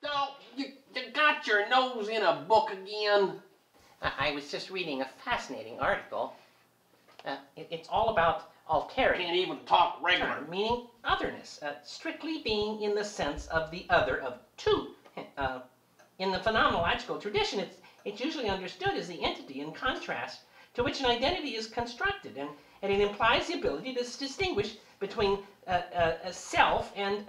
No, you got your nose in a book again. I was just reading a fascinating article. It's all about alterity. Can't even talk regular. Meaning otherness, strictly being in the sense of the other of two. In the phenomenological tradition, it's usually understood as the entity in contrast to which an identity is constructed, and it implies the ability to distinguish between a self and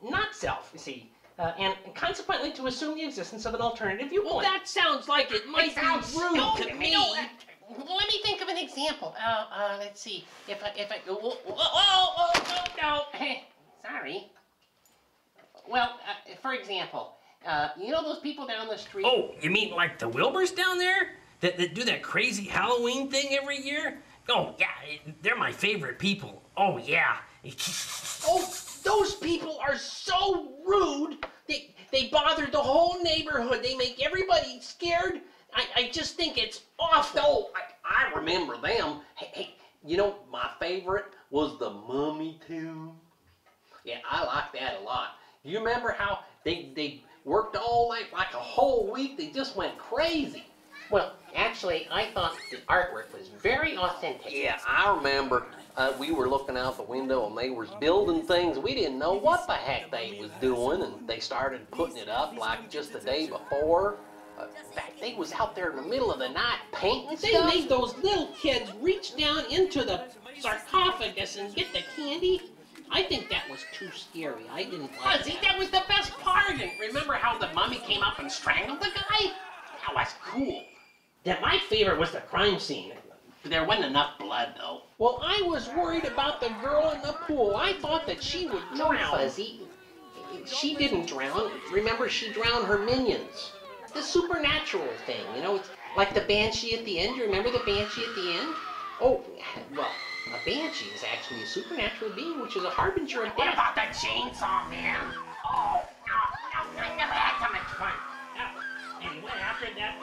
not self, you see, and consequently to assume the existence of an alternative viewpoint. Well, that sounds like it might be rude to me. Let me think of an example. Let's see. If I whoa, no. Sorry. Well, for example, you know those people down the street? Oh, you mean like the Wilburs down there? That do that crazy Halloween thing every year? Oh, yeah, they're my favorite people. Oh, yeah. Oh, those people are so rude. They bother the whole neighborhood. They make everybody scared. I just think it's awful. Oh, I remember them. Hey, you know, my favorite was the Mummy Tune. Yeah, I like that a lot. You remember how they worked all night, like a whole week? They just went crazy. Well, actually, I thought the artwork was very authentic. Yeah, I remember we were looking out the window and they was building things. We didn't know what the heck they was doing, and they started putting it up like just the day before. In fact, they was out there in the middle of the night painting stuff. They made those little kids reach down into the sarcophagus and get the candy. I think that was too scary. I didn't like See, that was the best part. And remember how the mummy came up and strangled the guy? That was cool. that. My favorite was the crime scene. There wasn't enough blood, though. Well, I was worried about the girl in the pool. I thought that she would drown. No, Fuzzy. She didn't drown. Remember, she drowned her minions. The supernatural thing, you know, it's like the banshee at the end. You remember the banshee at the end? Oh, well, a banshee is actually a supernatural being, which is a harbinger of death. What about the chainsaw man? Oh, no, I never had so much fun. And he went after that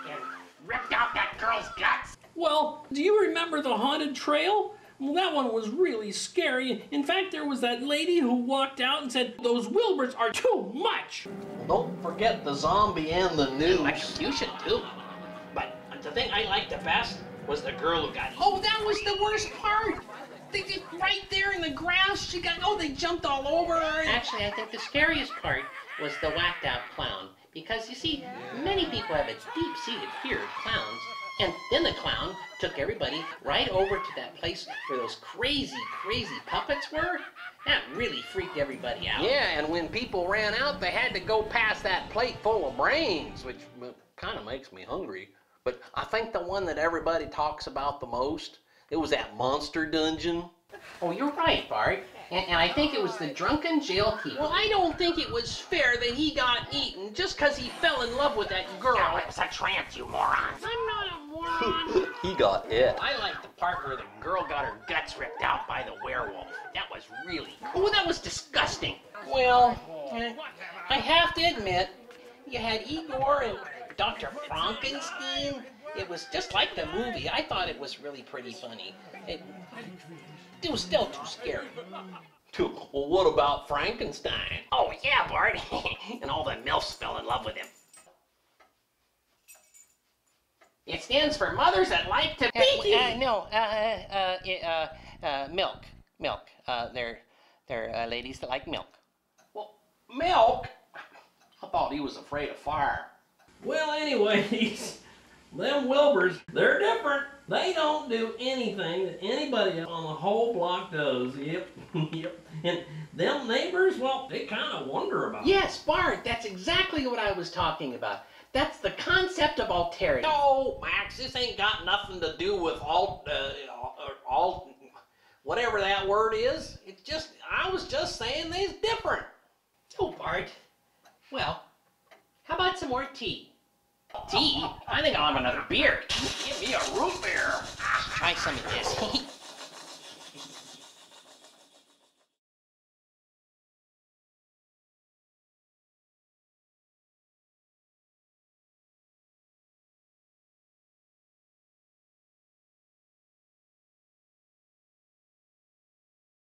and ripped out that girl's guts. Well, do you remember the haunted trail? Well, that one was really scary. In fact, there was that lady who walked out and said, "Those Wilburs are too much." Don't forget the zombie and the noose. Electrocution, too. But the thing I liked the best was the girl who got eaten. Oh, that was the worst part. They just right there in the grass. She got, they jumped all over her. Actually, I think the scariest part was the whacked out clown. Because, you see, many people have a deep-seated fear of clowns. And then the clown took everybody right over to that place where those crazy, crazy puppets were. That really freaked everybody out. Yeah, and when people ran out, they had to go past that plate full of brains, which kind of makes me hungry. But I think the one that everybody talks about the most, it was that monster dungeon. Oh, you're right, Bart. And I think it was the drunken jailkeeper. Well, I don't think it was fair that he got eaten just because he fell in love with that girl. Oh, it was a trance, you morons. I'm not a moron. He got it. I like the part where the girl got her guts ripped out by the werewolf. That was really cool. Oh, that was disgusting. Well, I have to admit, you had Igor and Dr. Frankenstein. It was just like the movie. I thought it was really pretty funny. It was still too scary. Well, what about Frankenstein? Oh, yeah, Bart. And all the MILFs fell in love with him. It stands for Mothers That Like to Beaky. Milk. Milk. They're ladies that like milk. Well, milk? I thought he was afraid of fire. Well, anyways, them Wilburs, they're different. They don't do anything that anybody on the whole block does. Yep, yep. And them neighbors, well, they kind of wonder about it. Yes, Bart, that's exactly what I was talking about. That's the concept of alterity. No, Max, this ain't got nothing to do with whatever that word is. It's just, I was just saying they's different. Oh, Bart. Well, how about some more tea? Tea? I think I'll have another beer. Give me a root beer. Try some of this.